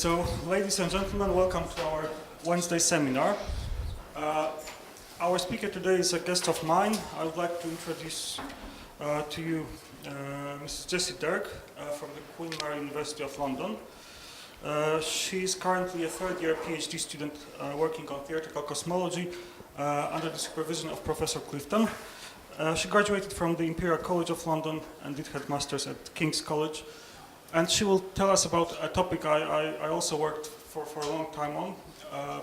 So, ladies and gentlemen, welcome to our Wednesday seminar. Our speaker today is a guest of mine. I would like to introduce to you Mrs. Jessie Durk from the Queen Mary University of London. She is currently a third-year PhD student working on theoretical cosmology under the supervision of Professor Clifton. She graduated from the Imperial College of London and did her master's at King's College. And she will tell us about a topic I also worked for a long time on,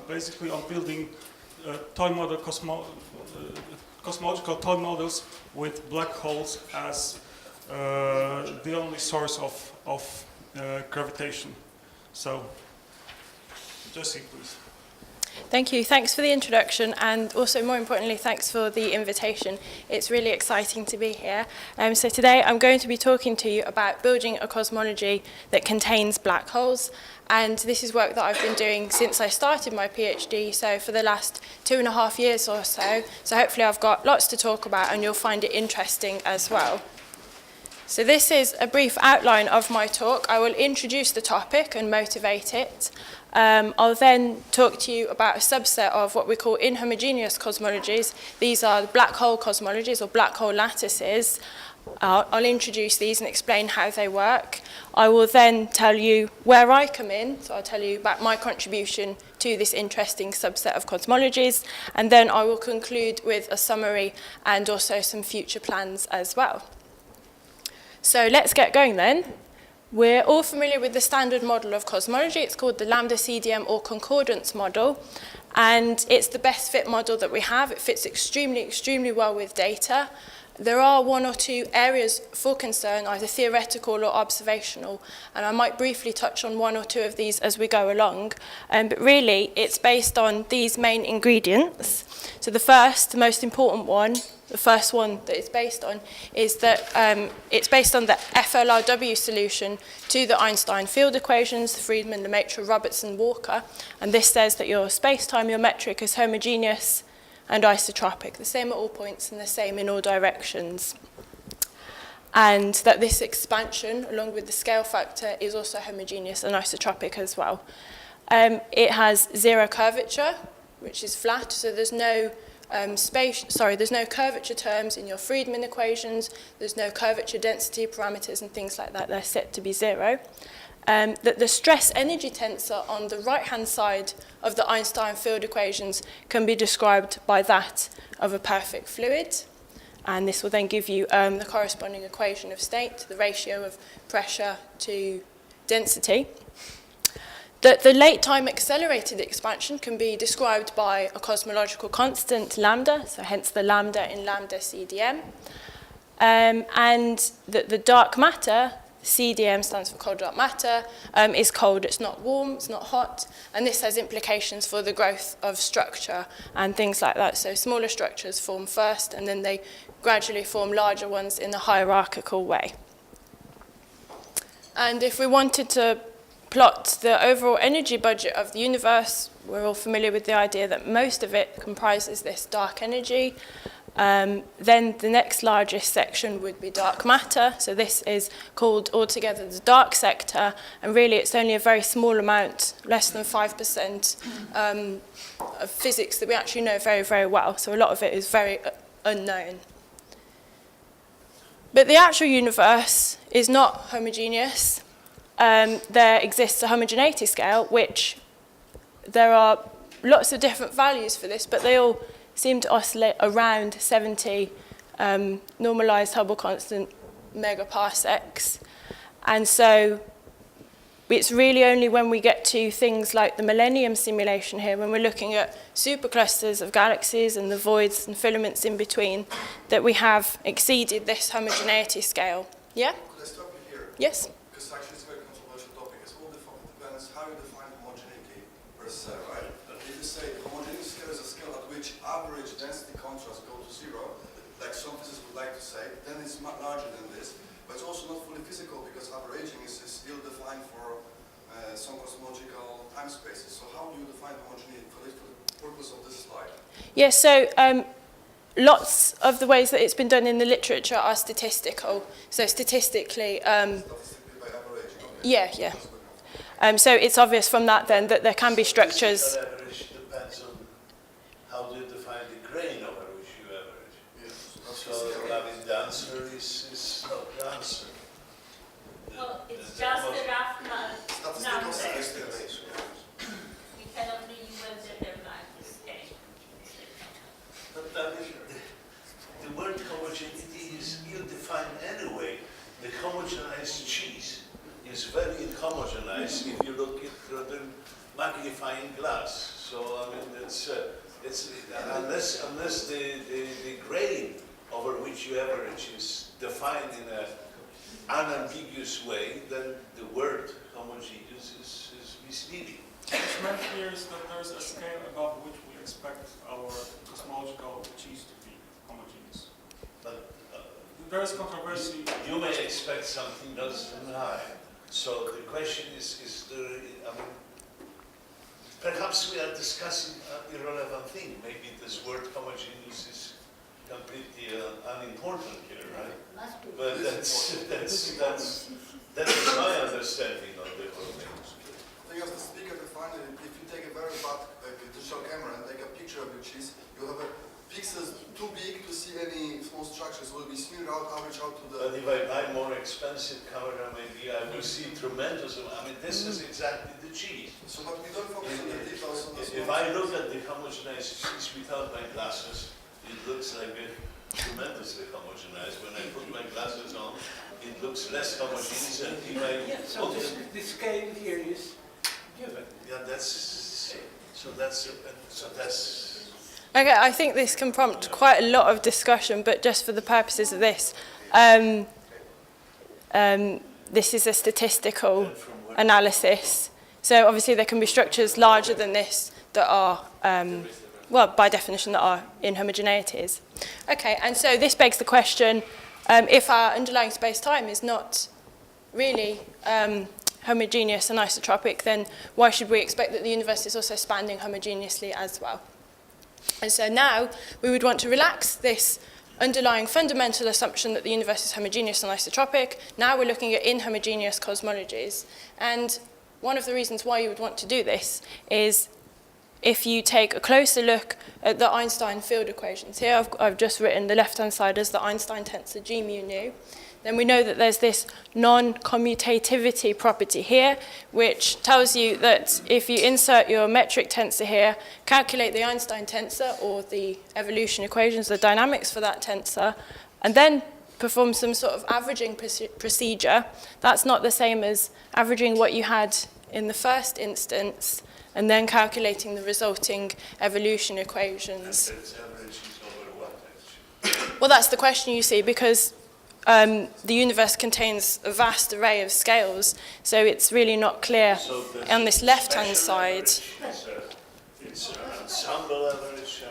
basically on building toy model cosmological toy models with black holes as the only source of gravitation. So, Jessie, please. Thank you. Thanks for the introduction, and also more importantly, thanks for the invitation. It's really exciting to be here. So today I'm going to be talking to you about building a cosmology that contains black holes. And this is work that I've been doing since I started my PhD, so for the last 2.5 years or so. So hopefully I've got lots to talk about and you'll find it interesting as well. So this is a brief outline of my talk. I will introduce the topic and motivate it. I'll then talk to you about a subset of what we call inhomogeneous cosmologies. These are the black hole cosmologies or black hole lattices. I'll introduce these and explain how they work. I will then tell you where I come in, so I'll tell you about my contribution to this interesting subset of cosmologies, and then I will conclude with a summary and also some future plans as well. So let's get going then. We're all familiar with the standard model of cosmology. It's called the LambdaCDM or concordance model, and it's the best fit model that we have. It fits extremely well with data. There are one or two areas for concern, either theoretical or observational, and I might briefly touch on one or two of these as we go along. But really, it's based on these main ingredients. So the most important one, the first one that it's based on, is that it's based on the FLRW solution to the Einstein field equations, the Friedmann, Lemaitre, Robertson, Walker. And this says that your space-time, your metric, is homogeneous and isotropic, the same at all points and the same in all directions. And that this expansion, along with the scale factor, is also homogeneous and isotropic as well. It has zero curvature, which is flat, so there's no there's no curvature terms in your Friedmann equations, there's no curvature density parameters and things like that, they're set to be zero. That the stress energy tensor on the right-hand side of the Einstein field equations can be described by that of a perfect fluid. And this will then give you the corresponding equation of state, the ratio of pressure to density. That the late-time accelerated expansion can be described by a cosmological constant, lambda, so hence the lambda in LambdaCDM. And that the dark matter, CDM stands for cold dark matter, is cold, it's not warm, it's not hot, and this has implications for the growth of structure and things like that. So smaller structures form first, and then they gradually form larger ones in a hierarchical way. And if we wanted to plot the overall energy budget of the universe, we're all familiar with the idea that most of it comprises this dark energy. Then the next largest section would be dark matter. So this is called altogether the dark sector, and really it's only a very small amount, less than 5% of physics that we actually know very well. So a lot of it is very unknown. But the actual universe is not homogeneous. There exists a homogeneity scale, which there are lots of different values for this, but they all seem to oscillate around 70 normalized Hubble constant megaparsecs. And so it's really only when we get to things like the Millennium simulation here, when we're looking at superclusters of galaxies and the voids and filaments in between, that we have exceeded this homogeneity scale. Yeah? Could I stop you here? Yes? Because actually it's a very controversial topic. It all depends how you define homogeneity per se, right? If you say homogeneity scale is a scale at which average density contrast go to zero, like some physicists would like to say, then it's much larger than this. But it's also not fully physical because averaging is still defined for some cosmological time spaces. So how do you define homogeneity for the purpose of this slide? Yes, so lots of the ways that it's been done in the literature are statistical. So statistically, Statistically by averaging, okay. yeah. So it's obvious from that then that there can be structures. Physical average depends on how do you define the grain over which you average. Yes. So I mean, the answer is not the answer. Well, it's just a rough Statistical number. statistics. We cannot really well determine the scale. But I mean, the word homogeneity is ill-defined anyway. The homogenized cheese is very inhomogenized if you look at the magnifying glass. So I mean, it's unless the grain over which you average is defined in an unambiguous way, then the word homogeneous is misleading. What's meant here is that there's a scale above which we expect our cosmological cheese to be homogeneous. But There is controversy. you may expect something less than high. So the question is I mean, perhaps we are discussing an irrelevant thing. Maybe this word homogeneous is completely unimportant here, right? But that is my understanding of the whole thing. So you have to speak at the final. If you take a very bad digital camera and take a picture of your cheese, you have a pixels too big to see any small structures. Will be smeared out, average out to the. But if I buy more expensive camera, maybe I will see tremendous. I mean, this is exactly the cheese. So, but we don't focus on the details. On the If I look at the homogenized cheese without my glasses, it looks like a tremendously homogenized. When I put my glasses on, it looks less homogeneous. And if I So the scale here is given. yeah, that's. Okay, I think this can prompt quite a lot of discussion, but just for the purposes of this, this is a statistical analysis. So obviously there can be structures larger than this that are, well, by definition, that are inhomogeneities. Okay, and so this begs the question, if our underlying space-time is not really homogeneous and isotropic, then why should we expect that the universe is also expanding homogeneously as well? And so now we would want to relax this underlying fundamental assumption that the universe is homogeneous and isotropic. Now we're looking at inhomogeneous cosmologies. And one of the reasons why you would want to do this is if you take a closer look at the Einstein field equations. Here I've just written the left-hand side as the Einstein tensor G mu nu. Then we know that there's this non-commutativity property here, which tells you that if you insert your metric tensor here, calculate the Einstein tensor or the evolution equations, the dynamics for that tensor, and then perform some sort of averaging procedure, that's not the same as averaging what you had in the first instance and then calculating the resulting evolution equations. And its average is over what, actually? Well, that's the question, you see, because the universe contains a vast array of scales, so it's really not clear So on this left-hand side. It's an ensemble average.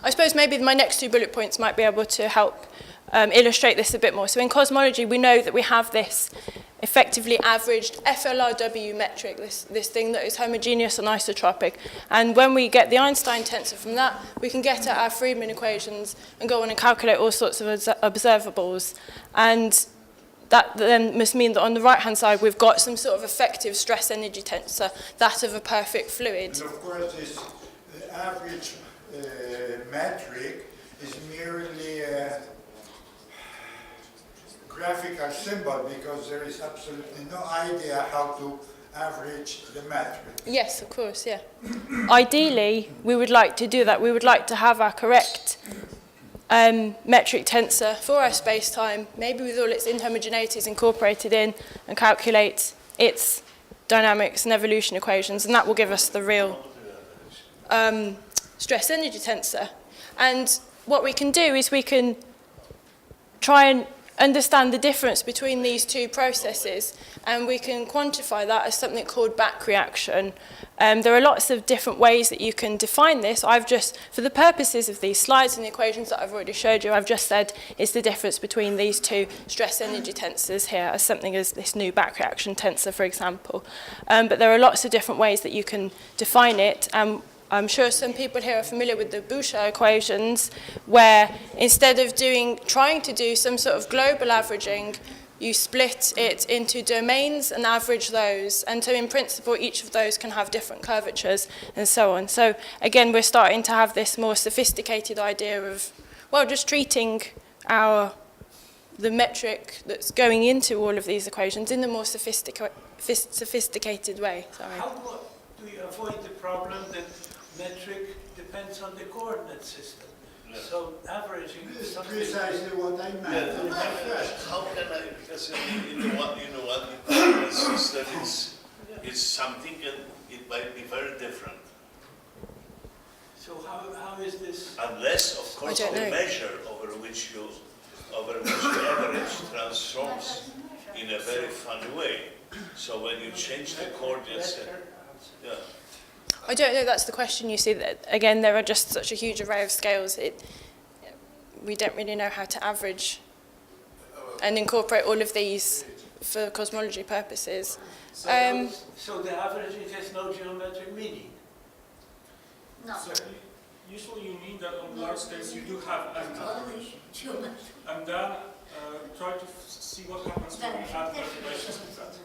I suppose maybe my next two bullet points might be able to help illustrate this a bit more. So in cosmology, we know that we have this effectively averaged FLRW metric, this thing that is homogeneous and isotropic. And when we get the Einstein tensor from that, we can get at our Friedmann equations and go on and calculate all sorts of observables. And that then must mean that on the right-hand side, we've got some sort of effective stress energy tensor, that of a perfect fluid. And of course, this average metric is merely a graphical symbol because there is absolutely no idea how to average the metric. Yes, of course, yeah. Ideally, we would like to do that. We would like to have our correct metric tensor for our space-time, maybe with all its inhomogeneities incorporated in, and calculate its dynamics and evolution equations, and that will give us the real stress energy tensor. And what we can do is we can try and understand the difference between these two processes, and we can quantify that as something called back reaction. There are lots of different ways that you can define this. I've just, for the purposes of these slides and the equations that I've already showed you, I've just said it's the difference between these two stress energy tensors here as something as this new back reaction tensor, for example. But there are lots of different ways that you can define it. I'm sure some people here are familiar with the Boucher equations, where instead of trying to do some sort of global averaging, you split it into domains and average those. And so in principle, each of those can have different curvatures and so on. So again, we're starting to have this more sophisticated idea of, well, just treating the metric that's going into all of these equations in a more sophisticated way. Sorry. How do you avoid the problem that metric depends on the coordinate system? So averaging This is something. precisely what I meant in my question. How can I, because in the one coordinate system it's something and it might be very different. So how is this? Unless, of course, don't the know. measure over which you average transforms in a very funny way. So when you change the coordinates, yeah. I don't know, that's the question. You see that, again, there are just such a huge array of scales. We don't really know how to average and incorporate all of these for cosmology purposes. So the averaging has no geometric meaning. No. So usually you mean that on large scales you do have It's n, only geometry. and then try to see what happens when you add perturbations with that. To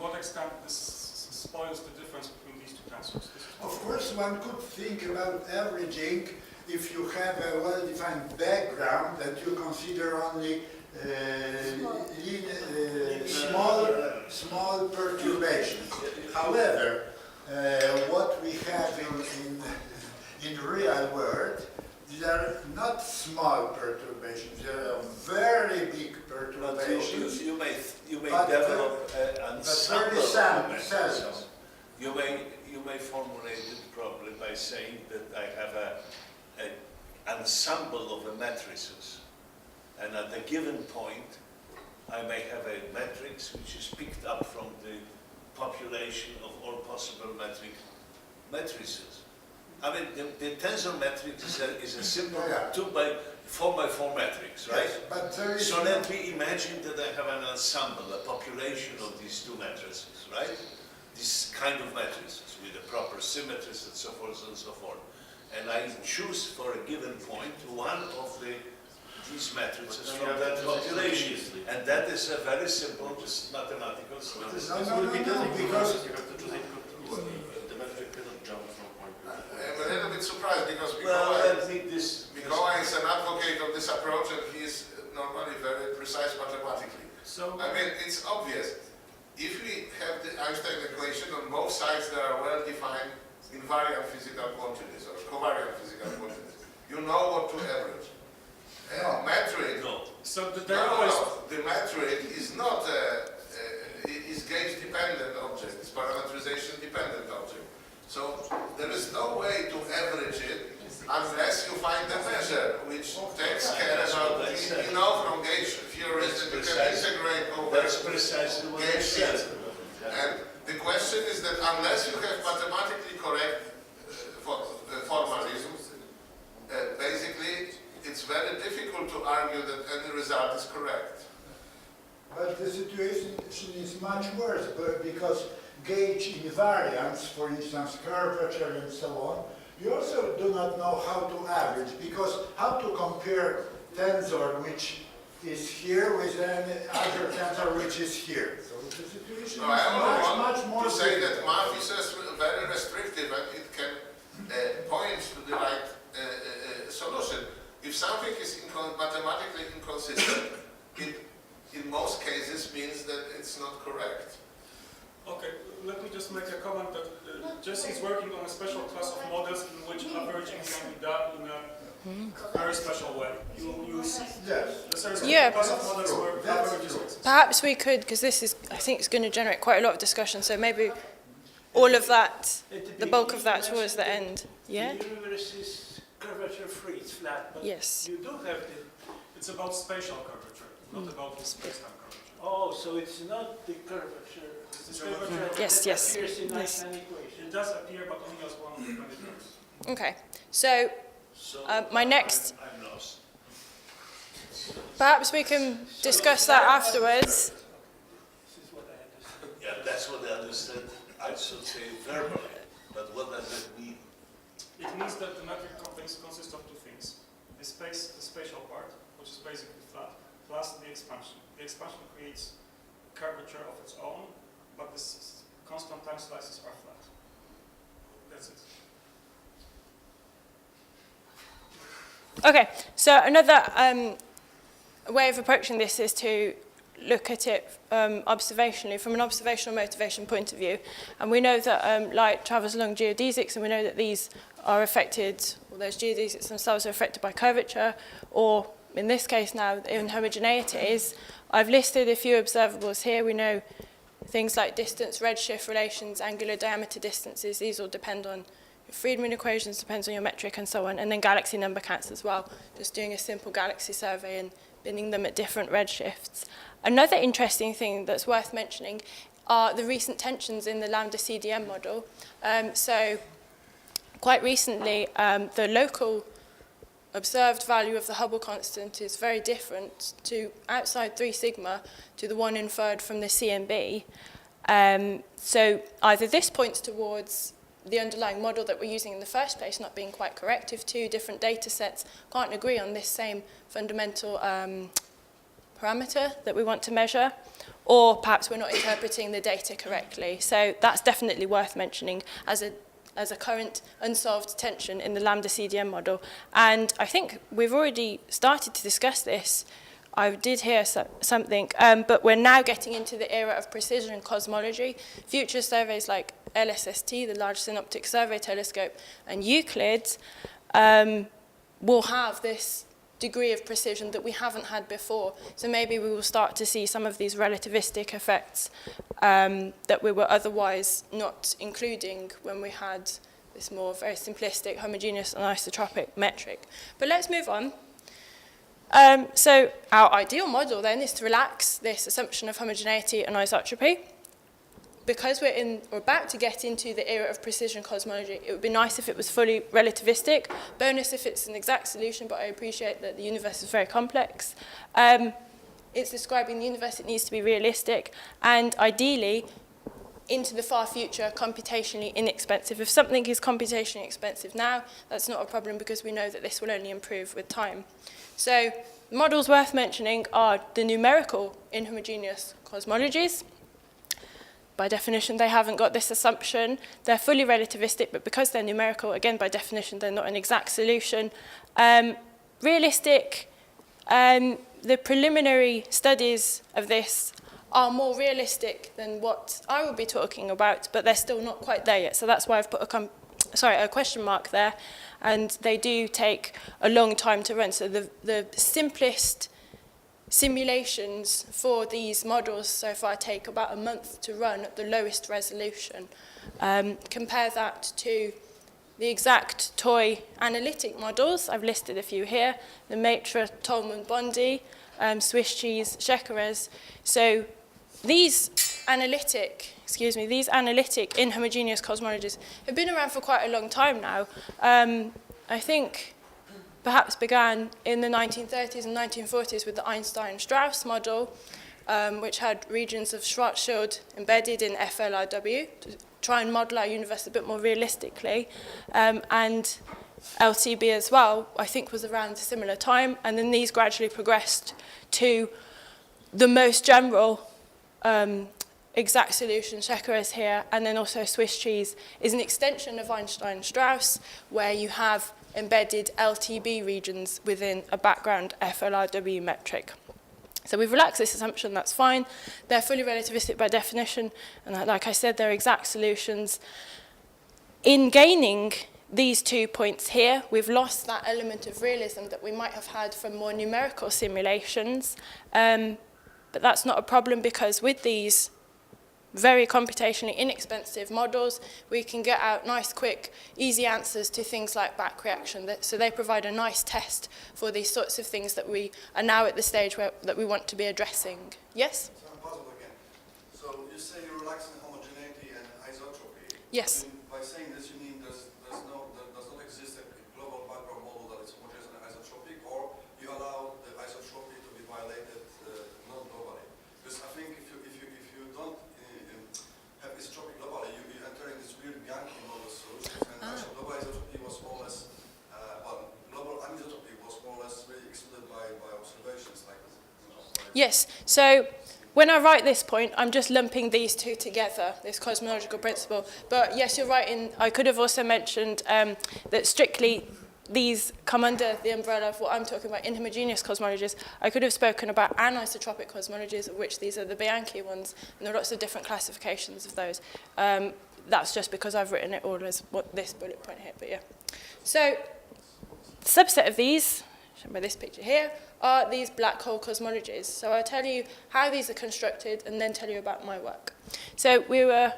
what extent this spoils the difference between these two tensors. Of course, one could think about averaging if you have a well-defined background that you consider only small perturbations. However, what we have in real world, these are not small perturbations, they are very big perturbations. You may But develop an very ensemble of seldom. mechanisms. You may formulate it probably by saying that I have an ensemble of matrices, and at a given point I may have a matrix which is picked up from the population of all possible matrices. I mean, the tensor matrix is a simple 4x4 matrix, right? Yes, but there is So let me imagine that I have an ensemble, a population of these two matrices, right? This kind of matrices with the proper symmetries and so forth and so forth. And I choose for a given point one of these matrices from that population. And that is a very simple, just mathematical statistic. no, because The metric cannot jump from point to point. I'm a little bit surprised because Well, I think this... Mikołaj is an advocate of this approach and he is normally very precise mathematically. So I mean, it's obvious. If we have the Einstein equation on both sides, there are well-defined invariant physical quantities or covariant physical quantities. You know what to average. Metric. No. So No, there are always the metric is not is gauge-dependent object. It's parametrization dependent object. So there is no way to average it unless you find a measure which takes care about you know from gauge theory that you can integrate over That's precisely what I gauge said. field. And the question is that unless you have mathematically correct formalism, basically it's very difficult to argue that any result is correct. But the situation is much worse because gauge invariance, for instance, curvature and so on, you also do not know how to average because how to compare tensor which is here with another tensor which is here. So the situation No, I only much want more to say difficult. that math is very restrictive and it can point to the right solution. If something is mathematically inconsistent, it in most cases means that it's not correct. okay. Let me just make a comment that Jessie is working on a special class of models in which averaging can be done in a very special way. You see. Yes. There's a Yeah. class of models where That's averages true. exist. Perhaps we could, because this is, I think it's going to generate quite a lot of discussion, so maybe all of that, the bulk of that towards the end. Yeah? The universe is curvature free, it's flat, but Yes. you do have the, It's about spatial curvature, not about space-time curvature. oh, so it's not the curvature. It's The the curvature curvature. Yes, that yes, appears in yes. Einstein equation. It does appear, but only as one of many terms. Okay. So So my next, I'm lost. perhaps we can discuss that afterwards. This is what I understood. Yeah, that's what I understand. I should say verbally, but what does it mean? It means that the metric consists of two things. The spatial part, which is basically flat, plus the expansion. the expansion creates curvature of its own, but this constant time slices are flat. That's it. Okay, so another way of approaching this is to look at it observationally, from an observational motivation point of view. And we know that light travels along geodesics, and we know that these are affected, or those geodesics themselves are affected by curvature, or in this case now, inhomogeneities. I've listed a few observables here. We know things like distance, redshift relations, angular diameter distances. These all depend on your Friedmann equations, depends on your metric and so on, and then galaxy number counts as well, just doing a simple galaxy survey and binning them at different redshifts. Another interesting thing that's worth mentioning are the recent tensions in the LambdaCDM model. So quite recently, the local observed value of the Hubble constant is very different to outside 3 sigma to the one inferred from the CMB. So either this points towards the underlying model that we're using in the first place not being quite correct if 2 different data sets can't agree on this same fundamental parameter that we want to measure, or perhaps we're not interpreting the data correctly. So that's definitely worth mentioning as a current unsolved tension in the LambdaCDM model. And I think we've already started to discuss this. I did hear something, but we're now getting into the era of precision cosmology. Future surveys like LSST, the Large Synoptic Survey Telescope, and Euclid will have this degree of precision that we haven't had before. So maybe we will start to see some of these relativistic effects that we were otherwise not including when we had this more very simplistic, homogeneous and isotropic metric. But let's move on. So our ideal model then is to relax this assumption of homogeneity and isotropy. Because we're about to get into the era of precision cosmology, it would be nice if it was fully relativistic. Bonus if it's an exact solution, but I appreciate that the universe is very complex. It's describing the universe, it needs to be realistic, and ideally, into the far future, computationally inexpensive. If something is computationally expensive now, that's not a problem because we know that this will only improve with time. So models worth mentioning are the numerical inhomogeneous cosmologies. By definition, they haven't got this assumption. They're fully relativistic, but because they're numerical, again, by definition, they're not an exact solution. Realistic, the preliminary studies of this are more realistic than what I will be talking about, but they're still not quite there yet. So that's why I've put a question mark there, and they do take a long time to run. So the simplest simulations for these models so far take about a month to run at the lowest resolution. Compare that to the exact toy analytic models. I've listed a few here. The Matra, Tolman, Bondi, Swiss cheese, Checarez. So these analytic inhomogeneous cosmologies have been around for quite a long time now. I think perhaps began in the 1930s and 1940s with the Einstein-Strauss model, which had regions of Schwarzschild embedded in FLRW to try and model our universe a bit more realistically. And LTB as well, I think, was around a similar time. And then these gradually progressed to the most general exact solution, Checarez here, and then also Swiss cheese is an extension of Einstein-Strauss, where you have embedded LTB regions within a background FLRW metric. So we've relaxed this assumption, that's fine. They're fully relativistic by definition, and like I said, they're exact solutions. In gaining these 2 points here, we've lost that element of realism that we might have had from more numerical simulations, but that's not a problem because with these very computationally inexpensive models, we can get out nice, quick, easy answers to things like back reaction. So they provide a nice test for these sorts of things that we are now at the stage that we want to be addressing. Yes? So I'm puzzled again. So you say you're relaxing homogeneity and isotropy. Yes. By saying this, you mean does not exist a global background model that is homogeneous and isotropic, or you allow the isotropy to be violated non-globally? Because I think if you don't have isotropic globally, you enter in this weird Bianchi model solutions, and global isotropy was more or less, global anisotropy was more or less really excluded by observations like this. Yes, so when I write this point, I'm just lumping these two together, this cosmological principle. But yes, you're right, I could have also mentioned that strictly these come under the umbrella of what I'm talking about, inhomogeneous cosmologies. I could have spoken about anisotropic cosmologies, of which these are the Bianchi ones, and there are lots of different classifications of those. That's just because I've written it all as this bullet point here, but yeah. So, the subset of these, shown by this picture here, are these black hole cosmologies. So I'll tell you how these are constructed and then tell you about my work. So we're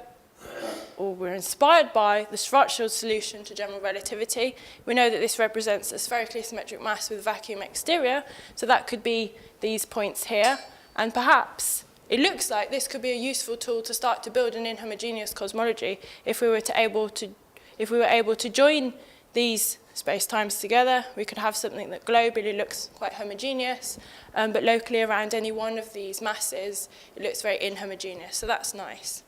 inspired by the Schwarzschild solution to general relativity. We know that this represents a spherically symmetric mass with a vacuum exterior, so that could be these points here, and perhaps it looks like this could be a useful tool to start to build an inhomogeneous cosmology if we were able to join these spacetimes together. We could have something that globally looks quite homogeneous, but locally around any one of these masses, it looks very inhomogeneous, so that's nice.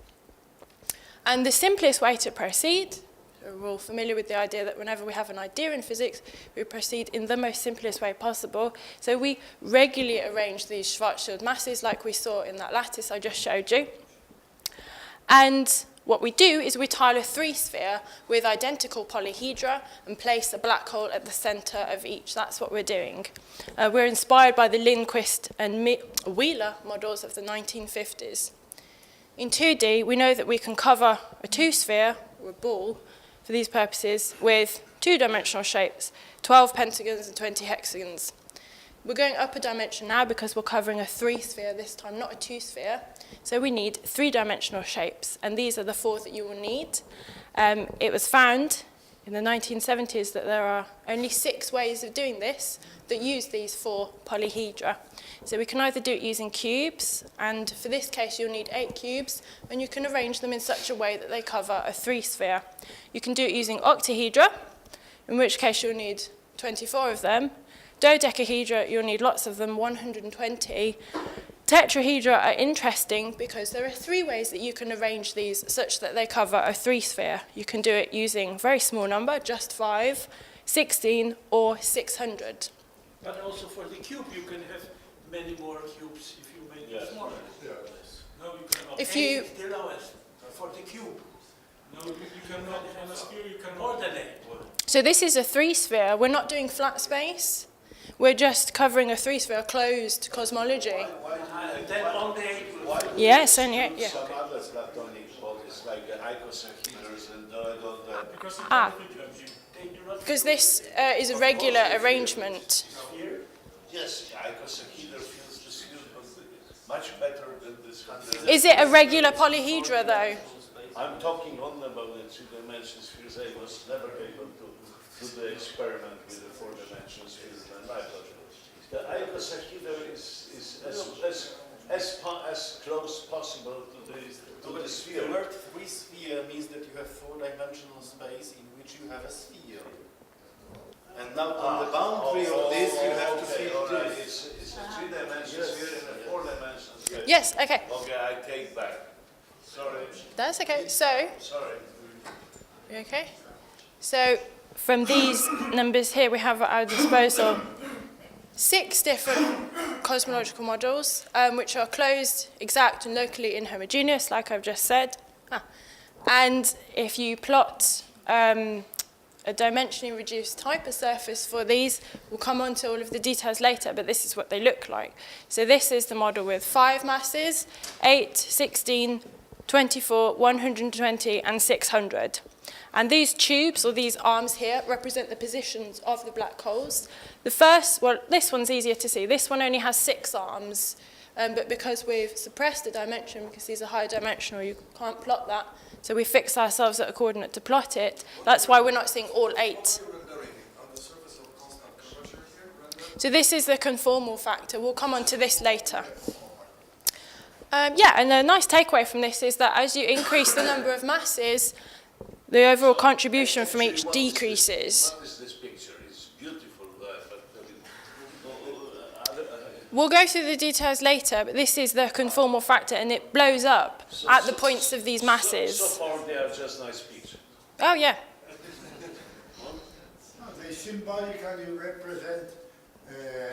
And the simplest way to proceed, we're all familiar with the idea that whenever we have an idea in physics, we proceed in the most simplest way possible. So we regularly arrange these Schwarzschild masses like we saw in that lattice I just showed you. And what we do is we tile a three-sphere with identical polyhedra and place a black hole at the center of each. That's what we're doing. We're inspired by the Lindquist and Wheeler models of the 1950s. In 2D, we know that we can cover a two-sphere, or a ball, for these purposes, with two-dimensional shapes, 12 pentagons and 20 hexagons. We're going up a dimension now because we're covering a three-sphere this time, not a two-sphere. So we need three-dimensional shapes, and these are the four that you will need. It was found in the 1970s that there are only 6 ways of doing this that use these 4 polyhedra. So we can either do it using cubes, and for this case you'll need 8 cubes, and you can arrange them in such a way that they cover a 3-sphere. You can do it using octahedra, in which case you'll need 24 of them. Dodecahedra, you'll need lots of them, 120. Tetrahedra are interesting because there are 3 ways that you can arrange these such that they cover a 3-sphere. You can do it using a very small number, just 5, 16, or 600. But also for the cube, you can have many more cubes if you make it smaller. No, you cannot. If you... It's the lowest for the cube. No, you cannot, on a sphere you can More than 8. So this is a 3-sphere. We're not doing flat space. We're just covering a 3-sphere closed cosmology. Then only 8. Yes, only 8, yeah. Some other platonic bodies like the icosahedras and Because this is a regular arrangement. yes, the icosahedra feels the sphere much better than this 100. Is it a regular polyhedra, though? I'm talking only about the 2-dimensional spheres. I was never able to do the experiment with the 4-dimensional spheres in my life. The icosahedra is as close possible to the sphere. The word 3-sphere means that you have 4-dimensional space in which you have a sphere. And now on the boundary of this you have to fit this. It's a 3-dimensional sphere and a 4-dimensional sphere. Yes, okay. Okay, I take back. Sorry. That's okay. So, Sorry. okay. So, from these numbers here, we have at our disposal 6 different cosmological models, which are closed, exact, and locally inhomogeneous, like I've just said. And if you plot a dimensionally reduced hypersurface for these, we'll come on to all of the details later, but this is what they look like. So this is the model with 5 masses, 8, 16, 24, 120, and 600. And these tubes, or these arms here, represent the positions of the black holes. The first, well, this one's easier to see. This one only has 6 arms, but because we've suppressed the dimension, because these are higher dimensional, you can't plot that. So we fix ourselves at a coordinate to plot it. That's why we're not seeing all 8. So this is the conformal factor. We'll come on to this later. Yeah, and a nice takeaway from this is that as you increase the number of masses, the overall contribution from each decreases. What is this picture? It's beautiful, but We'll go through the details later, but this is the conformal factor, and it blows up at the points of these masses. So far, they are just nice pictures. Oh, yeah. They symbolically represent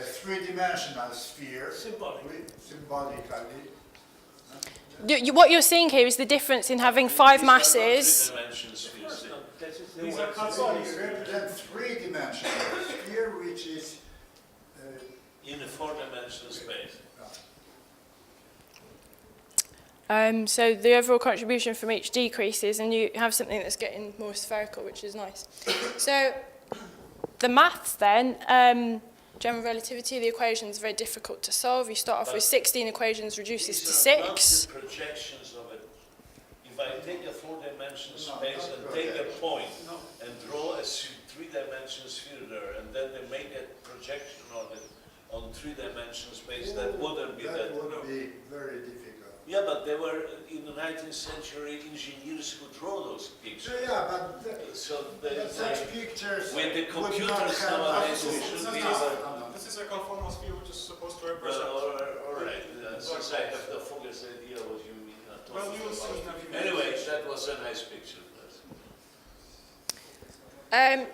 three-dimensional sphere. Symbolically. Symbolically. What you're seeing here is the difference in having 5 masses. These are So you represent three-dimensional sphere, which is in a 4-dimensional space. So the overall contribution from each decreases, and you have something that's getting more spherical, which is nice. So the maths then, general relativity, the equations are very difficult to solve. You start off with 16 equations, reduces to 6. Not the projections of it. If I take a 4-dimensional space and take a point and draw a 3-dimensional sphere there, and then they make a projection on it on 3-dimensional space, that wouldn't be that. That would be very difficult. Yeah, but they were in the 19th century engineers who draw those pictures. Yeah, but such pictures with the would not computers have nowadays, we access. should be This is a conformal sphere which is supposed to represent. all right. Since I have the focus idea what you mean. Well, you will see in a few minutes. Anyway, that was a nice picture.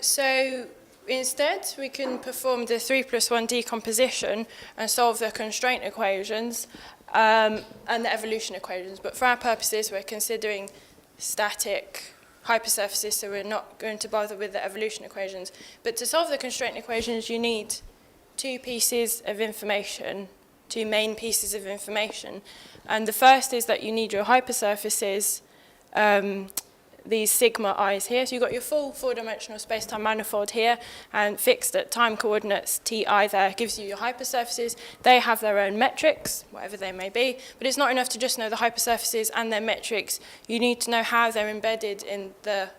So instead, we can perform the 3+1 decomposition and solve the constraint equations and the evolution equations. But for our purposes, we're considering static hypersurfaces, so we're not going to bother with the evolution equations. But to solve the constraint equations, you need 2 pieces of information, 2 main pieces of information. And the first is that you need your hypersurfaces, these sigma i's here. So you've got your full 4-dimensional space-time manifold here, and fixed at time coordinates ti there gives you your hypersurfaces. They have their own metrics, whatever they may be, but it's not enough to just know the hypersurfaces and their metrics. You need to know how they're embedded in the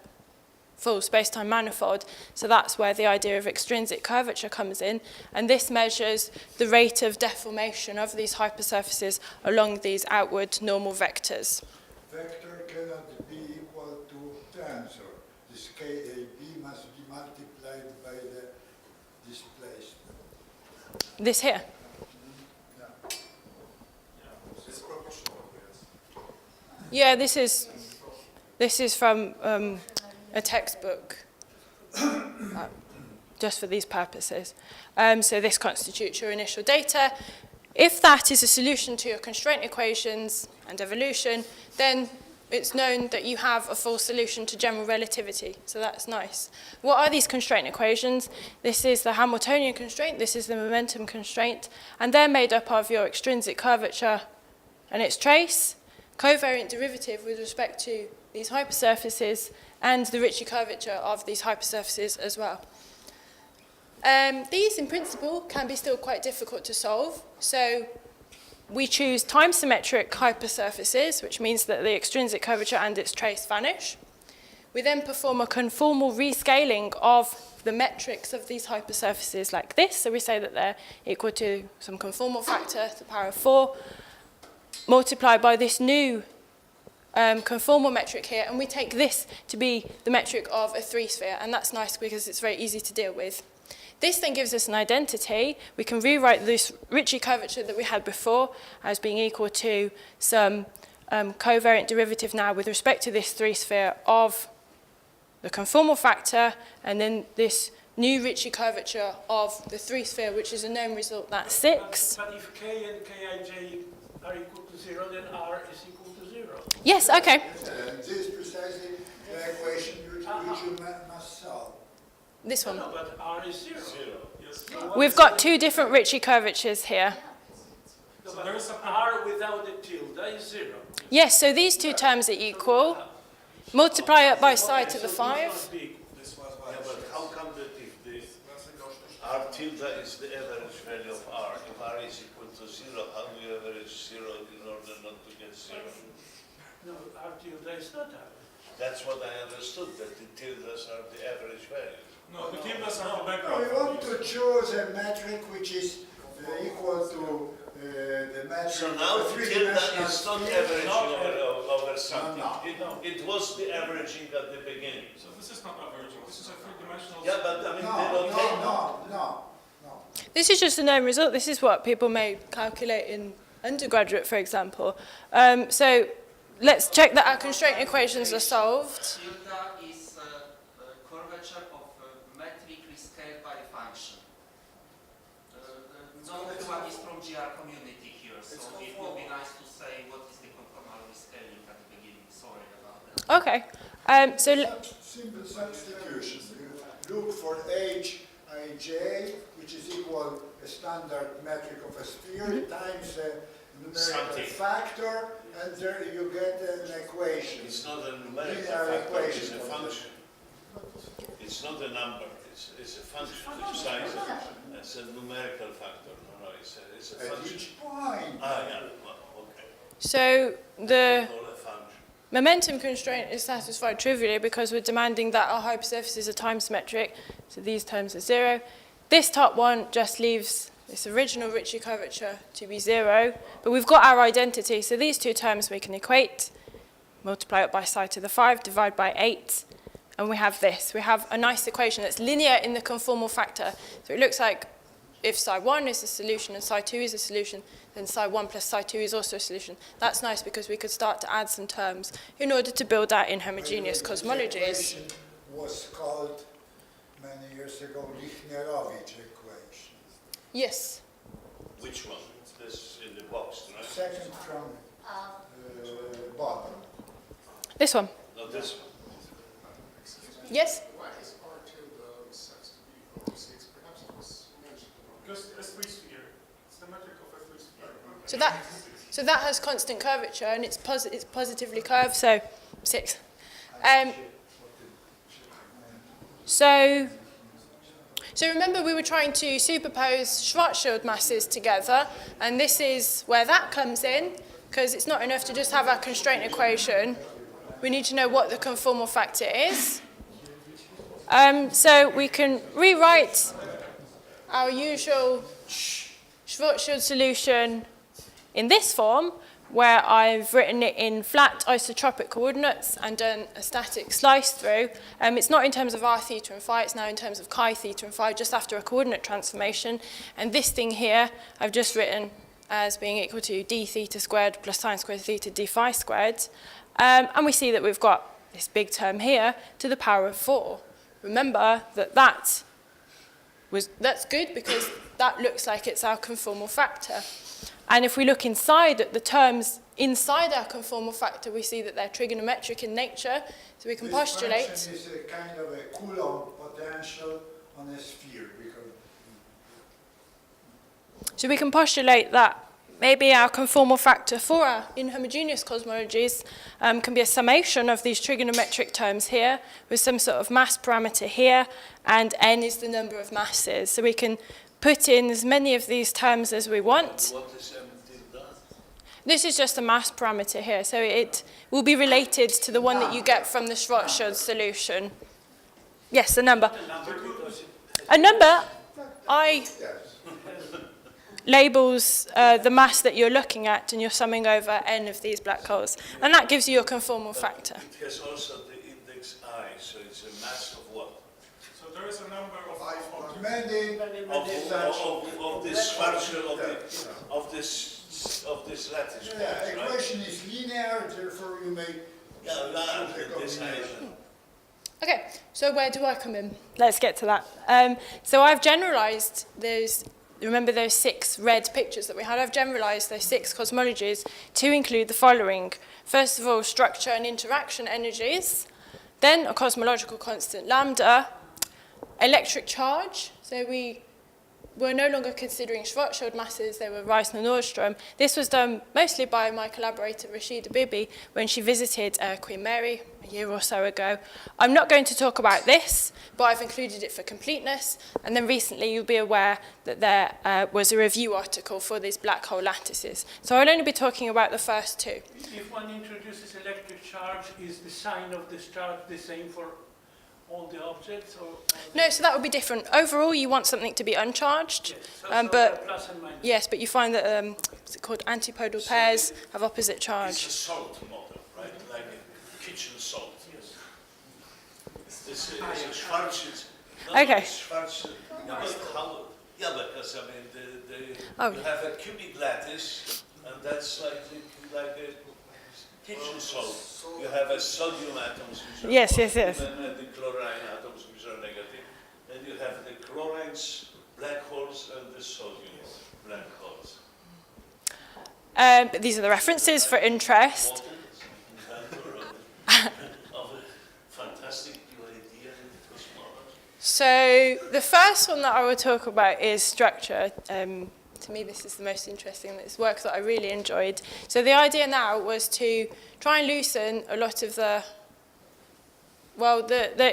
full space-time manifold. So that's where the idea of extrinsic curvature comes in, and this measures the rate of deformation of these hypersurfaces along these outward normal vectors. Vector cannot be equal to tensor. This KAB must be multiplied by the displacement. This here. Yeah. It's proportional, yes. Yeah, this is from a textbook, just for these purposes. So this constitutes your initial data. If that is a solution to your constraint equations and evolution, then it's known that you have a full solution to general relativity. So that's nice. What are these constraint equations? This is the Hamiltonian constraint, this is the momentum constraint, and they're made up of your extrinsic curvature and its trace, covariant derivative with respect to these hypersurfaces, and the Ricci curvature of these hypersurfaces as well. These, in principle, can be still quite difficult to solve. So we choose time-symmetric hypersurfaces, which means that the extrinsic curvature and its trace vanish. We then perform a conformal rescaling of the metrics of these hypersurfaces like this. So we say that they're equal to some conformal factor to the power of 4, multiplied by this new conformal metric here, and we take this to be the metric of a 3-sphere, and that's nice because it's very easy to deal with. This then gives us an identity. We can rewrite this Ricci curvature that we had before as being equal to some covariant derivative now with respect to this 3-sphere of the conformal factor, and then this new Ricci curvature of the 3-sphere, which is a known result, that's 6. But if k and kij are equal to 0, then r is equal to 0. Yes, okay. This is precisely the equation which you must solve. This one. No, but r is 0. Yes. We've got 2 different Ricci curvatures here. No, but r without the tilde is 0. Yes, so these 2 terms are equal. Multiply it by psi to the 5. This was why. Yeah, but how come that if the r tilde is the average value of r, if r is equal to 0, how do you average 0 in order not to get 0? No, r tilde is not average. That's what I understood, that the tildes are the average values. No, the tildes are the No, background. we want to choose a metric which is equal to the metric So now of tilde three-dimensional is not sphere. averaging over something. No. It was the averaging at the beginning. So this is not averaging. This is a 3-dimensional. Yeah, but I mean, they No, don't take. no. This is just a known result. This is what people may calculate in undergraduate, for example. So let's check that our constraint equations are solved. Tilde is a curvature of a metric rescaled by a function. No everyone is from GR community here, so It's it conformal. would be nice to say what is the conformal scaling at the beginning. Sorry about that. Okay. So Simple substitution. You look for Hij, which is equal a standard metric of a sphere times a numerical Something. factor, and there you get an equation. It's not a numerical Linear factor, it's equation. a function. It's not a number, it's a function. It's a numerical factor. No, it's a At function. each point. Yeah, well, okay. so the Call a function. momentum constraint is satisfied trivially because we're demanding that our hypersurfaces are time symmetric, so these terms are 0. This top one just leaves this original Ricci curvature to be 0, but we've got our identity, so these two terms we can equate, multiply it by psi to the 5, divide by 8, and we have this. We have a nice equation that's linear in the conformal factor, so it looks like if psi 1 is a solution and psi 2 is a solution, then psi 1 plus psi 2 is also a solution. That's nice because we could start to add some terms in order to build out inhomogeneous This cosmologies. equation was called many years ago Lichnerovich equation. Yes. Which one? This in the box, right? Second from bottom. This one. Not this one. Yes? Why is R2 the set to be 46? Perhaps it was mentioned. Because S3 sphere, it's the metric of S3 sphere. So that has constant curvature and it's positively curved, so 6. So remember we were trying to superpose Schwarzschild masses together, and this is where that comes in, because it's not enough to just have our constraint equation. We need to know what the conformal factor is. So we can rewrite our usual Schwarzschild solution in this form, where I've written it in flat isotropic coordinates and done a static slice through. It's not in terms of r theta and phi, it's now in terms of chi theta and phi, just after a coordinate transformation. And this thing here, I've just written as being equal to d theta squared plus sine squared theta d phi squared. And we see that we've got this big term here to the power of 4. Remember that that's good because that looks like it's our conformal factor. And if we look inside at the terms inside our conformal factor, we see that they're trigonometric in nature. So we can postulate. This function is a kind of a Coulomb potential on a sphere. So we can postulate that maybe our conformal factor for our inhomogeneous cosmologies can be a summation of these trigonometric terms here with some sort of mass parameter here, and n is the number of masses. So we can put in as many of these terms as we want. What is tilde? This is just a mass parameter here, so it will be related to the one that you get from the Schwarzschild solution. Yes, a number. A number, labels the mass that you're looking at, and you're summing over n of these black holes. And that gives you your conformal factor. It has also the index I, so it's a mass of what? So there is a number of Many Of this Schwarzschild, of this lattice. yeah, right? equation is linear, therefore you may This Okay, so where do I come in? Let's get to that. So I've generalized those, remember those 6 red pictures that we had? I've generalized those 6 cosmologies to include the following. First of all, structure and interaction energies, then a cosmological constant lambda, electric charge, so we were no longer considering Schwarzschild masses, they were Reisner Nordstrom. This was done mostly by my collaborator Rashida Bibi when she visited Queen Mary a year or so ago. I'm not going to talk about this, but I've included it for completeness, and then recently you'll be aware that there was a review article for these black hole lattices. So I'll only be talking about the first 2. If one introduces electric charge, is the sign of this charge the same for all the objects? Or No, so that would be different. Overall, you want something to be uncharged, yes, so but plus and minus. yes, but you find that what's it called, antipodal pairs have opposite It's charge. a salt model, right? Like a kitchen salt. Yes. This is a Schwarzschild. Okay. Schwarzschild. Yeah, but how? Yeah, because I mean, Oh. you have a cubic lattice, and that's like a kitchen salt. You have a sodium atoms which are Yes, positive, yes. and the chlorine atoms which are negative. And you have the chlorines, black holes, and the showed you black holes? But these are the references for interest. Of a fantastic new idea in cosmology. So the first one that I will talk about is structure. To me, this is the most interesting. It's work that I really enjoyed. So the idea now was to try and loosen a lot of the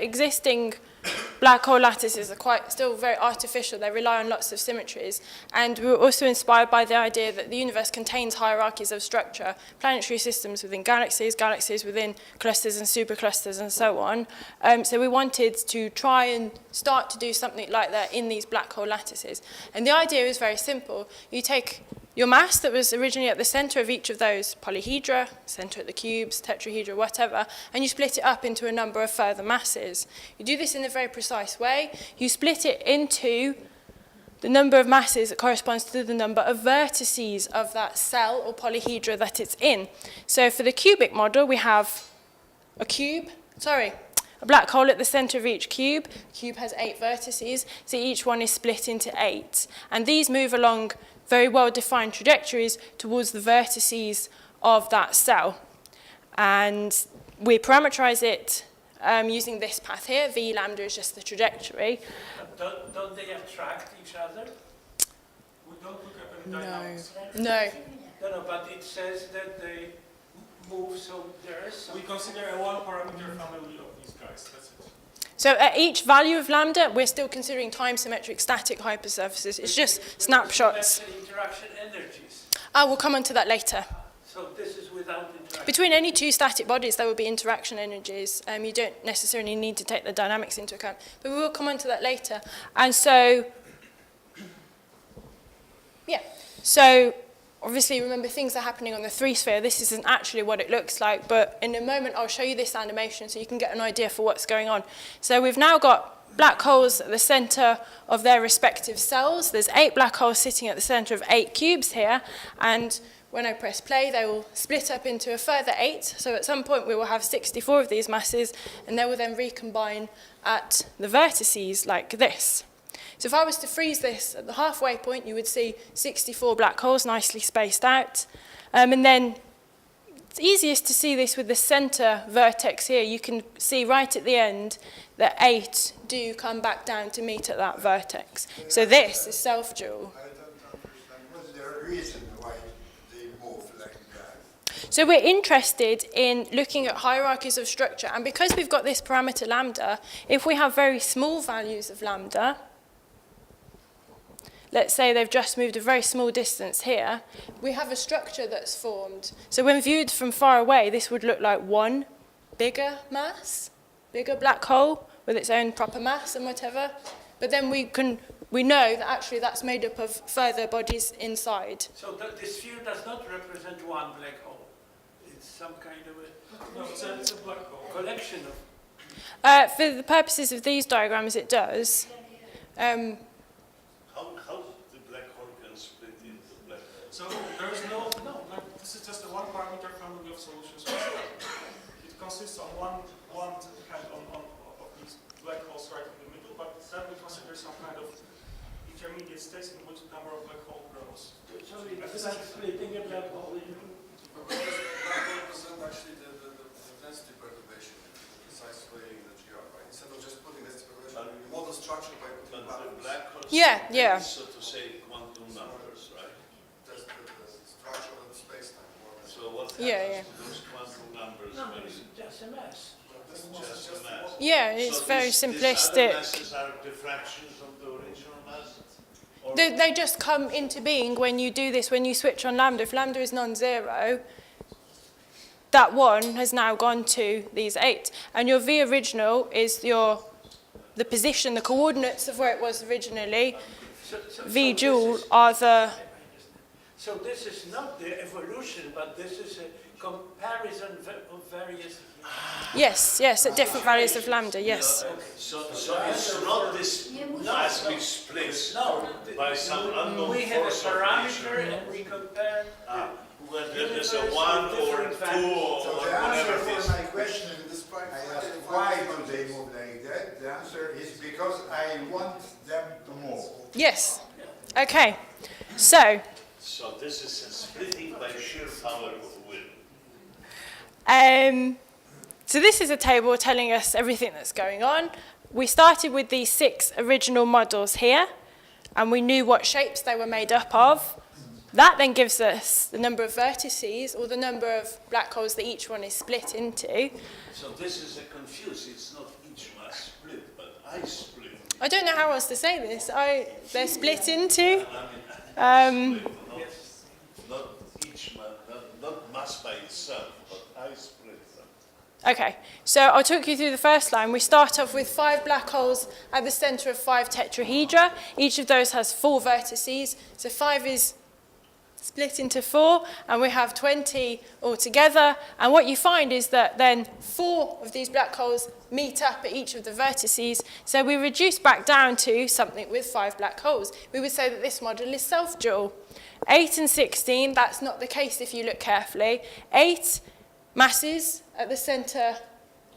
existing black hole lattices are quite still very artificial. They rely on lots of symmetries. And we were also inspired by the idea that the universe contains hierarchies of structure, planetary systems within galaxies, galaxies within clusters and superclusters and so on. So we wanted to try and start to do something like that in these black hole lattices. And the idea is very simple. You take your mass that was originally at the center of each of those polyhedra, center at the cubes, tetrahedra, whatever, and you split it up into a number of further masses. You do this in a very precise way. You split it into the number of masses that corresponds to the number of vertices of that cell or polyhedra that it's in. So for the cubic model, we have a black hole at the center of each cube. The cube has 8 vertices, so each one is split into 8. And these move along very well-defined trajectories towards the vertices of that cell. And we parameterize it using this path here. V lambda is just the trajectory. Don't they attract each other? We don't look at any dynamics. No. No, but it says that they move, so there's... We consider a one-parameter family of these guys. That's it. So at each value of lambda, we're still considering time-symmetric static hypersurfaces. It's just snapshots. That's the interaction energies. We'll come on to that later. So this is without interaction. Between any two static bodies, there will be interaction energies. You don't necessarily need to take the dynamics into account. But we will come on to that later. And so, so obviously, remember, things are happening on the 3-sphere. This isn't actually what it looks like, but in a moment, I'll show you this animation so you can get an idea for what's going on. So we've now got black holes at the center of their respective cells. There's 8 black holes sitting at the center of 8 cubes here, and when I press play, they will split up into a further 8. So at some point, we will have 64 of these masses, and they will then recombine at the vertices like this. So if I was to freeze this at the halfway point, you would see 64 black holes nicely spaced out. And then it's easiest to see this with the center vertex here. You can see right at the end that 8 do come back down to meet at that vertex. So this is self-dual. I don't understand. What's the reason why they move like that? So we're interested in looking at hierarchies of structure. And because we've got this parameter lambda, if we have very small values of lambda, let's say they've just moved a very small distance here, we have a structure that's formed. So when viewed from far away, this would look like one bigger mass, bigger black hole with its own proper mass and whatever. But then we know that actually that's made up of further bodies inside. So the sphere does not represent one black hole. It's some kind of a... No, it's a black hole. Collection of... For the purposes of these diagrams, it does. How the black hole can split into black holes? So there's this is just a one-parameter family of solutions. It consists of one kind of these black holes right in the middle, but then we consider some kind of intermediate states in which the number of black hole grows. So it's like splitting a black hole into... Black hole represent actually the density perturbation in the precise way that you are, right? Instead of just putting density perturbation, you model structure by putting But the black holes Yeah. so to say quantum numbers, right? That's the structure of the space-time. So what happens to those quantum numbers? No, when it's just a mass. it's just a mass? Yeah, it's So very these simplistic. other masses are diffractions of the original mass? Or They just come into being when you do this, when you switch on lambda. If lambda is non-zero, that 1 has now gone to these 8. And your V original is the position, the coordinates of where it was originally. V dual are the... So this is not the evolution, but this is a comparison of various... Yes, at different values of lambda, yes. So it's not this mass which splits by some unknown We have a force of parameter nature. and we compare... Whether there's a 1 or 2 or So the answer whatever it for is. my question, I asked why do they move like that? The answer is because I want them to move. Yes. Okay, so So this is a splitting by sheer power of will. So this is a table telling us everything that's going on. We started with these 6 original models here, and we knew what shapes they were made up of. That then gives us the number of vertices, or the number of black holes that each one is split into. So this is a confuse. It's not each mass split, but I split. I don't know how else to say this. They're split into. Split, not each mass, not mass by itself, but I split them. Okay, so I'll talk you through the first line. We start off with 5 black holes at the center of 5 tetrahedra. Each of those has 4 vertices. So 5 is split into 4, and we have 20 altogether. And what you find is that then 4 of these black holes meet up at each of the vertices. So we reduce back down to something with 5 black holes. We would say that this model is self-dual. 8 and 16, that's not the case if you look carefully. 8 masses at the center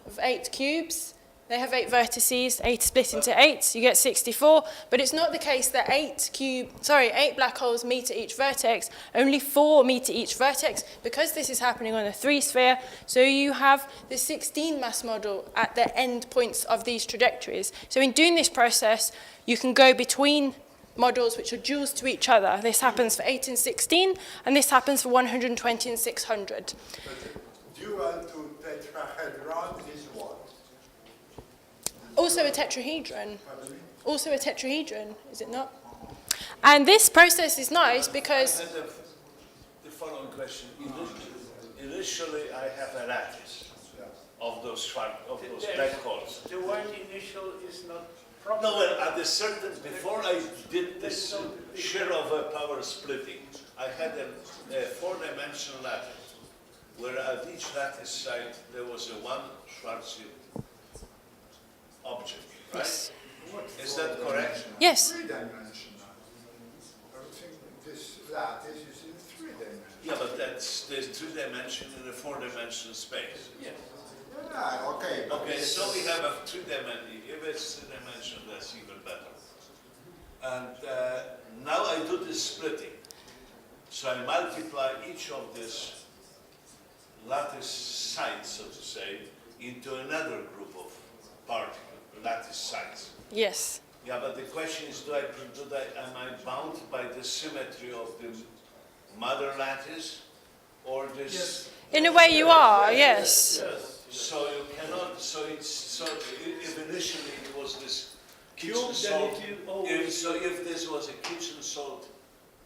of 8 cubes. They have 8 vertices, 8 split into 8, you get 64, but it's not the case that 8 black holes meet at each vertex, only 4 meet at each vertex, because this is happening on a 3-sphere, so you have the 16 mass model at the end points of these trajectories. So in doing this process, you can go between models which are duals to each other. This happens for 8 and 16, and this happens for 120 and 600. Dual to tetrahedron is what? Also a tetrahedron. Also a tetrahedron, is it not? And this process is nice because... I had the following question. Initially, I have a lattice of those black holes. The word initial is not proper. No, well, at a certain, before I did this shear over power splitting, I had a 4-dimensional lattice, where at each lattice side there was a 1 Schwarzschild object, right? Yes. Is that correct? Yes. 3-dimensional. Everything, this lattice is in 3-dimensional. Yeah, but there's 2-dimension in a 4-dimensional space. Yes. Yeah, okay. Okay, so we have a 2-dimensional. If it's 2-dimensional, that's even better. And now I do this splitting. So I multiply each of these lattice sides, so to say, into another group of particles, lattice sides. Yes. Yeah, but the question is, am I bound by the symmetry of the mother lattice, or this? Yes. In a way you are, yes. So you cannot. So if initially it was this kitchen Cube, salt, then it will always. if this was a kitchen salt,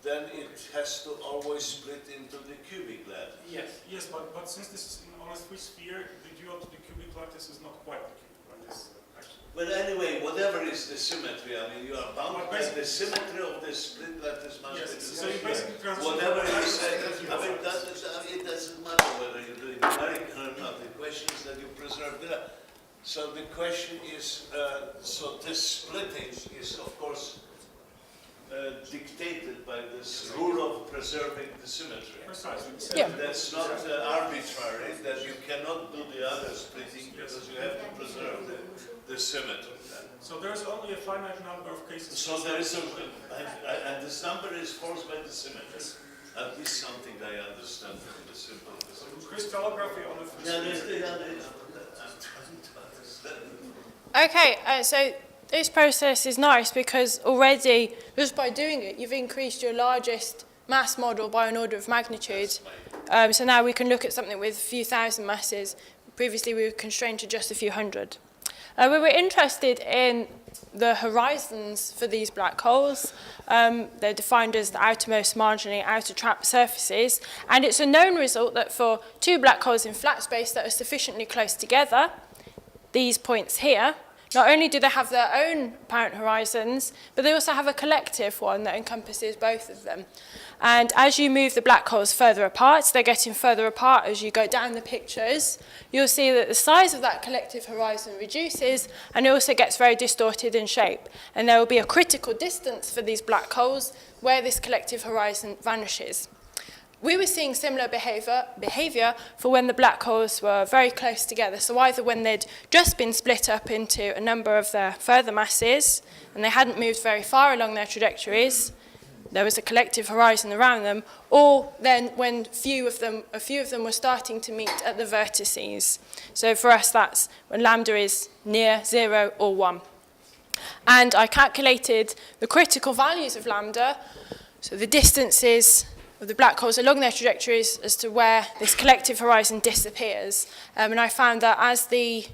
then it has to always split into the cubic lattice. Yes. Yes, but since this is on a 3-sphere, the dual to the cubic lattice is not quite the cubic lattice, actually. But anyway, whatever is the symmetry, I mean, you are bound by the symmetry of the split lattice must Yes, be the so you basically transfer... whatever you say, it doesn't matter whether you do it numerical or not. The question is that you preserve the. So the question is, so this splitting is, of course, dictated by this rule of preserving the symmetry. Precisely. Yeah. That's not arbitrary, that you cannot do the other splitting because you have to preserve the symmetry. So there's only a finite number of cases. So there is and this number is forced by the symmetry. At least something I understand from the simple physics. Crystallography on a 3-sphere. I'm trying to understand. Okay, so this process is nice because already, just by doing it, you've increased your largest mass model by an order of magnitude. So now we can look at something with a few thousand masses. Previously we were constrained to just a few hundred. We were interested in the horizons for these black holes. They're defined as the outermost marginally outer trap surfaces. And it's a known result that for 2 black holes in flat space that are sufficiently close together, these points here, not only do they have their own apparent horizons, but they also have a collective one that encompasses both of them. And as you move the black holes further apart, they're getting further apart as you go down the pictures, you'll see that the size of that collective horizon reduces, and it also gets very distorted in shape. And there will be a critical distance for these black holes where this collective horizon vanishes. We were seeing similar behavior for when the black holes were very close together. So either when they'd just been split up into a number of their further masses, and they hadn't moved very far along their trajectories, there was a collective horizon around them, or then when a few of them were starting to meet at the vertices. So for us, that's when lambda is near 0 or 1. And I calculated the critical values of lambda, so the distances of the black holes along their trajectories as to where this collective horizon disappears. And I found that as the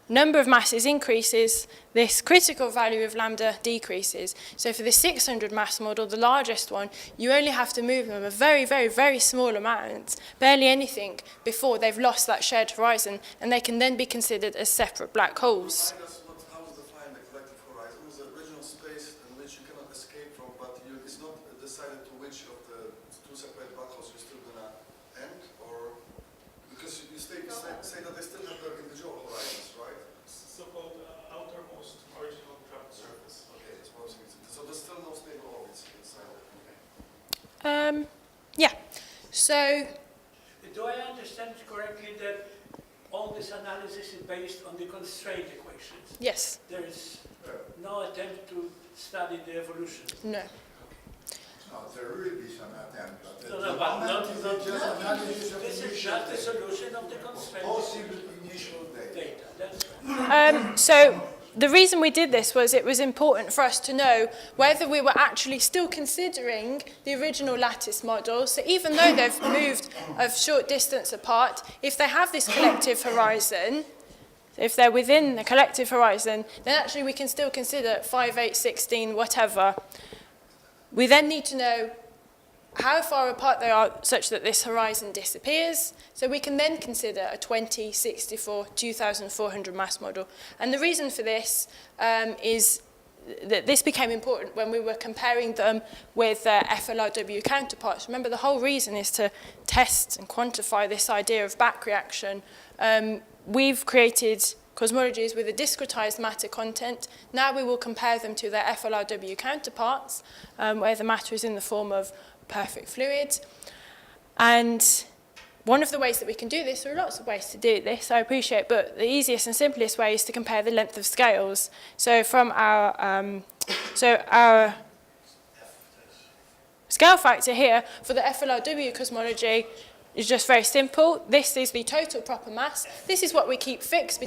number of masses increases, this critical value of lambda decreases. So for the 600 mass model, the largest one, you only have to move them a very, very, very small amount, barely anything, before they've lost that shared horizon, and they can then be considered as separate black holes. Remind us how is defined the collective horizon? Is the original space in which you cannot escape from, but it's not decided to which of the two separate black holes you're still going to end, or because you say that they still have their individual horizons, right? So-called outermost marginal trapped surface. Okay, that's what I was thinking. So there's still no stable orbits inside. Yeah. So Do I understand correctly that all this analysis is based on the constraint equations? yes, There is no attempt to study the evolution? no. No, there will be some attempt, but at No, the no, but moment not, it's not, just analysis of this is initial just the data. solution of the constraint Possible initial data. data. That's right. So the reason we did this was it was important for us to know whether we were actually still considering the original lattice model. So even though they've moved a short distance apart, if they have this collective horizon, if they're within the collective horizon, then actually we can still consider 5, 8, 16, whatever. We then need to know how far apart they are such that this horizon disappears, so we can then consider a 20, 64, 2,400 mass model. And the reason for this is that this became important when we were comparing them with FLRW counterparts. Remember, the whole reason is to test and quantify this idea of back reaction. We've created cosmologies with a discretized matter content. Now we will compare them to their FLRW counterparts, where the matter is in the form of perfect fluid. And one of the ways that we can do this, there are lots of ways to do this, I appreciate, but the easiest and simplest way is to compare the length of scales. So from our scale factor here for the FLRW cosmology is just very simple. This is the total proper mass. This is what we keep fixed